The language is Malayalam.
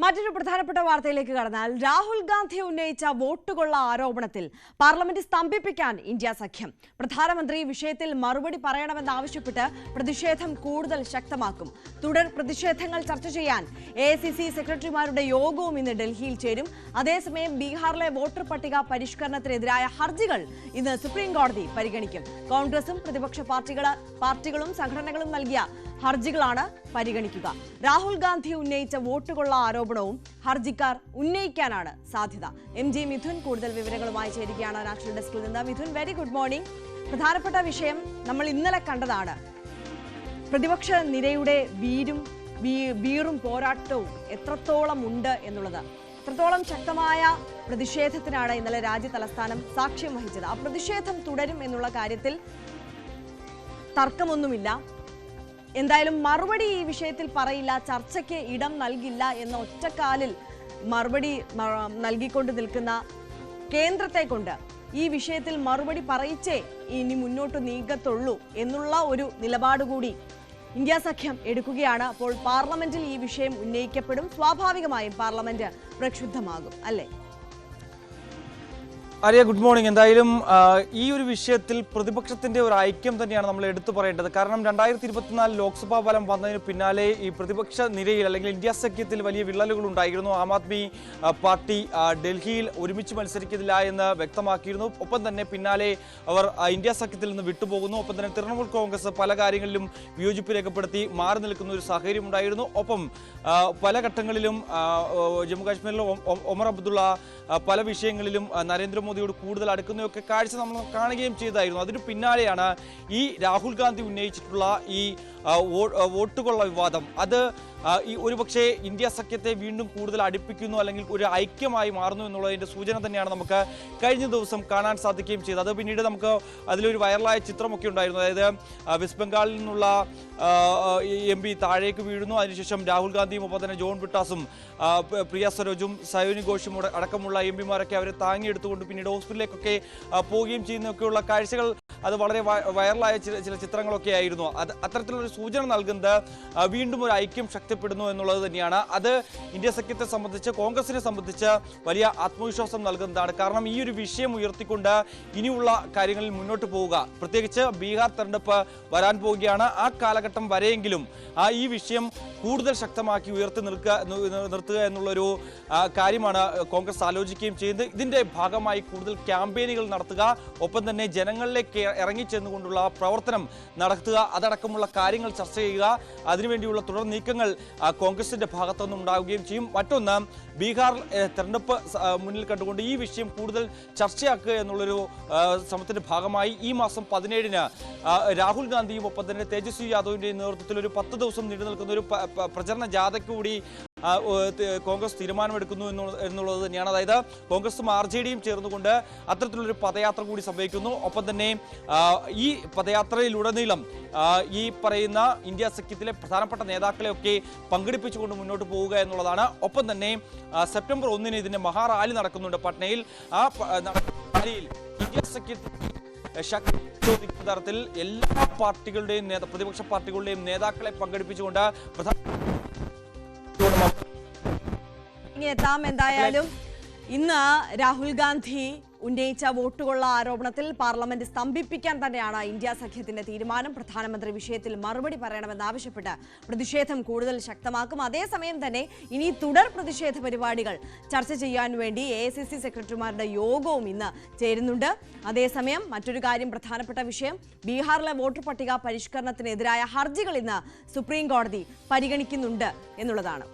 മറ്റൊരു പ്രധാനപ്പെട്ട വാർത്തയിലേക്ക് കടന്നാൽ രാഹുൽ ഗാന്ധി ഉന്നയിച്ച വോട്ടുകൊള്ള ആരോപണത്തിൽ പാർലമെന്റ് സ്തംഭിപ്പിക്കാൻ ഇന്ത്യ സഖ്യം. പ്രധാനമന്ത്രി വിഷയത്തിൽ മറുപടി പറയണമെന്നാവശ്യപ്പെട്ട് പ്രതിഷേധം കൂടുതൽ ശക്തമാക്കും. തുടർ പ്രതിഷേധങ്ങൾ ചർച്ച ചെയ്യാൻ AICC സെക്രട്ടറിമാരുടെ യോഗവും ഇന്ന് ഡൽഹിയിൽ ചേരും. അതേസമയം ബീഹാറിലെ വോട്ടർ പട്ടിക പരിഷ്കരണത്തിനെതിരായ ഹർജികൾ ഇന്ന് സുപ്രീം കോടതി പരിഗണിക്കും. കോൺഗ്രസും പ്രതിപക്ഷ പാർട്ടികളും സംഘടനകളും നൽകിയ ഹർജികളാണ് പരിഗണിക്കുക. രാഹുൽ ഗാന്ധി ഉന്നയിച്ച വോട്ടുകൊള്ള ആരോപണവും ഹർജിക്കാർ ഉന്നയിക്കാനാണ് സാധ്യത. MG മിഥുൻ കൂടുതൽ വിവരങ്ങളുമായി ചേരുകയാണ് നാഷണൽ ഡെസ്കിൽ നിന്ന്. Mithun, very good morning. പ്രധാനപ്പെട്ട വിഷയം നമ്മൾ ഇന്നലെ കണ്ടതാണ്. പ്രതിപക്ഷ നിരയുടെ വീറും പോരാട്ടവും എത്രത്തോളം ഉണ്ട് എന്നുള്ളത്. എത്രത്തോളം ശക്തമായ പ്രതിഷേധത്തിനാണ് ഇന്നലെ രാജ്യ തലസ്ഥാനം സാക്ഷ്യം വഹിച്ചത്. ആ പ്രതിഷേധം തുടരും എന്നുള്ള കാര്യത്തിൽ തർക്കമൊന്നുമില്ല. എന്തായാലും മറുപടി ഈ വിഷയത്തിൽ പറയില്ല, ചർച്ചയ്ക്ക് ഇടം നൽകില്ല എന്ന ഒറ്റക്കാലിൽ മറുപടി നൽകിക്കൊണ്ട് നിൽക്കുന്ന കേന്ദ്രത്തെ കൊണ്ട് ഈ വിഷയത്തിൽ മറുപടി പറയിച്ചേ ഇനി മുന്നോട്ട് നീങ്ങത്തുള്ളൂ എന്നുള്ള ഒരു നിലപാട് കൂടി ഇന്ത്യ സഖ്യം എടുക്കുകയാണ്. അപ്പോൾ പാർലമെന്റിൽ ഈ വിഷയം ഉന്നയിക്കപ്പെടും. സ്വാഭാവികമായും പാർലമെന്റ് പ്രക്ഷുബ്ധമാകും, അല്ലേ? Arya, good morning. എന്തായാലും ഈ ഒരു വിഷയത്തിൽ പ്രതിപക്ഷത്തിന്റെ ഒരു ഐക്യം തന്നെയാണ് നമ്മൾ എടുത്തു പറയേണ്ടത്. കാരണം 2024 ലോക്സഭാ ഫലം വന്നതിന് പിന്നാലെ ഈ പ്രതിപക്ഷ നിരയിൽ അല്ലെങ്കിൽ ഇന്ത്യ സഖ്യത്തിൽ വലിയ വിള്ളലുകൾ ഉണ്ടായിരുന്നു. ആം ആദ്മി പാർട്ടി ഡൽഹിയിൽ ഒരുമിച്ച് മത്സരിക്കുന്നില്ല എന്ന് വ്യക്തമാക്കിയിരുന്നു. ഒപ്പം തന്നെ പിന്നാലെ അവർ ഇന്ത്യ സഖ്യത്തിൽ നിന്ന് വിട്ടുപോകുന്നു. ഒപ്പം തന്നെ തൃണമൂൽ കോൺഗ്രസ് പല കാര്യങ്ങളിലും വിയോജിപ്പ് രേഖപ്പെടുത്തി മാറി നിൽക്കുന്ന ഒരു സാഹചര്യം ഉണ്ടായിരുന്നു. ഒപ്പം പല ഘട്ടങ്ങളിലും ജമ്മു കാശ്മീരിലെ ഒമർ അബ്ദുള്ള പല വിഷയങ്ങളിലും നരേന്ദ്രമോദിയോട് കൂടുതൽ അടുക്കുന്നതൊക്കെ കാഴ്ച നമ്മൾ കാണുകയും ചെയ്തായിരുന്നു. അതിന് പിന്നാലെയാണ് ഈ രാഹുൽ ഗാന്ധി ഉന്നയിച്ചിട്ടുള്ള ഈ വോട്ടുകൊള്ള വിവാദം. അത് ഈ ഒരുപക്ഷെ ഇന്ത്യ സഖ്യത്തെ വീണ്ടും കൂടുതൽ അടുപ്പിക്കുന്നു അല്ലെങ്കിൽ ഒരു ഐക്യമായി മാറുന്നു എന്നുള്ളതിൻ്റെ സൂചന തന്നെയാണ് നമുക്ക് കഴിഞ്ഞ ദിവസം കാണാൻ സാധിക്കുകയും ചെയ്തത്. അത് പിന്നീട് നമുക്ക് അതിലൊരു വൈറലായ ചിത്രമൊക്കെ ഉണ്ടായിരുന്നു. അതായത് വെസ്റ്റ് ബംഗാളിൽ നിന്നുള്ള MP താഴേക്ക് വീഴുന്നു. അതിനുശേഷം രാഹുൽ ഗാന്ധിയും ഒപ്പം തന്നെ ജോൺ ബ്രിട്ടാസും പ്രിയ സരോജും സയോനി ഘോഷും അടക്കമുള്ള MP മാരൊക്കെ അവരെ താങ്ങിയെടുത്തുകൊണ്ട് പിന്നീട് ഹോസ്പിറ്റലിലേക്കൊക്കെ പോവുകയും ചെയ്യുന്നതൊക്കെയുള്ള കാഴ്ചകൾ അത് വളരെ വൈറലായ ചില ചിത്രങ്ങളൊക്കെ ആയിരുന്നു. അത്തരത്തിലൊരു സൂചന നൽകുന്നത് വീണ്ടും ഒരു ഐക്യം ശക്തിപ്പെടുന്നു എന്നുള്ളത് തന്നെയാണ്. അത് ഇന്ത്യ സഖ്യത്തെ സംബന്ധിച്ച്, കോൺഗ്രസിനെ സംബന്ധിച്ച് വലിയ ആത്മവിശ്വാസം നൽകുന്നതാണ്. കാരണം ഈ ഒരു വിഷയം ഉയർത്തിക്കൊണ്ട് ഇനിയുള്ള കാര്യങ്ങളിൽ മുന്നോട്ട് പോവുക, പ്രത്യേകിച്ച് ബീഹാർ തെരഞ്ഞെടുപ്പ് വരാൻ പോവുകയാണ്. ആ കാലഘട്ടം വരെയെങ്കിലും ഈ വിഷയം കൂടുതൽ ശക്തമാക്കി ഉയർത്തി നിർത്തുക എന്നുള്ളൊരു കാര്യമാണ് കോൺഗ്രസ് ആലോചിക്കുകയും ചെയ്യുന്നത്. ഇതിൻ്റെ ഭാഗമായി കൂടുതൽ ക്യാമ്പയിനുകൾ നടത്തുക, ഒപ്പം തന്നെ ജനങ്ങളിലേക്ക് ഇറങ്ങിച്ചെന്നുകൊണ്ടുള്ള പ്രവർത്തനം നടത്തുക, അതടക്കമുള്ള കാര്യങ്ങൾ ചർച്ച ചെയ്യുക. അതിനുവേണ്ടിയുള്ള തുടർ നീക്കങ്ങൾ കോൺഗ്രസിന്റെ ഭാഗത്തുനിന്നും ഉണ്ടാവുകയും ചെയ്യും. മറ്റൊന്ന്, ബീഹാർ തെരഞ്ഞെടുപ്പ് മുന്നിൽ കണ്ടുകൊണ്ട് ഈ വിഷയം കൂടുതൽ ചർച്ചയാക്കുക എന്നുള്ളൊരു ശ്രമത്തിന്റെ ഭാഗമായി ഈ മാസം 17-ന് രാഹുൽ ഗാന്ധിയും ഒപ്പം തന്നെ തേജസ്വി യാദവിന്റെയും നേതൃത്വത്തിൽ ഒരു 10 ദിവസം നീണ്ടു നിൽക്കുന്ന ഒരു പ്രചരണ ജാഥയ്ക്ക് കൂടി കോൺഗ്രസ് തീരുമാനമെടുക്കുന്നു എന്നുള്ളത് തന്നെയാണ്. അതായത് കോൺഗ്രസും RJDയും ചേർന്നുകൊണ്ട് അത്തരത്തിലുള്ളൊരു പദയാത്ര കൂടി സംഭവിക്കുന്നു. ഒപ്പം തന്നെ ഈ പദയാത്രയിലുടനീളം ഈ പറയുന്ന ഇന്ത്യ സഖ്യത്തിലെ പ്രധാനപ്പെട്ട നേതാക്കളെയൊക്കെ പങ്കെടുപ്പിച്ചുകൊണ്ട് മുന്നോട്ട് പോവുക എന്നുള്ളതാണ്. ഒപ്പം തന്നെ സെപ്റ്റംബർ 1-ന് ഇതിന്റെ മഹാറാലി നടക്കുന്നുണ്ട് പട്നയിൽ. ആ റാലിയിൽ ഇന്ത്യ സഖ്യത്തിൽ ശക്തി ചോദിക്കുന്ന തരത്തിൽ എല്ലാ പാർട്ടികളുടെയും പ്രതിപക്ഷ പാർട്ടികളുടെയും നേതാക്കളെ പങ്കെടുപ്പിച്ചുകൊണ്ട് എത്താം. എന്തായാലും ഇന്ന് രാഹുൽ ഗാന്ധി ഉന്നയിച്ച വോട്ടുകൊള്ള ആരോപണത്തിൽ പാർലമെന്റ് സ്തംഭിപ്പിക്കാൻ തന്നെയാണ് ഇന്ത്യ സഖ്യത്തിന്റെ തീരുമാനം. പ്രധാനമന്ത്രി വിഷയത്തിൽ മറുപടി പറയണമെന്നാവശ്യപ്പെട്ട് പ്രതിഷേധം കൂടുതൽ ശക്തമാക്കും. അതേസമയം തന്നെ ഇനി തുടർ പ്രതിഷേധ പരിപാടികൾ ചർച്ച ചെയ്യാൻ വേണ്ടി AICC സെക്രട്ടറിമാരുടെ യോഗവും ഇന്ന് ചേരുന്നുണ്ട്. അതേസമയം മറ്റൊരു കാര്യം, പ്രധാനപ്പെട്ട വിഷയം, ബീഹാറിലെ വോട്ടർ പട്ടിക പരിഷ്കരണത്തിനെതിരായ ഹർജികൾ ഇന്ന് സുപ്രീം കോടതി പരിഗണിക്കുന്നുണ്ട് എന്നുള്ളതാണ്.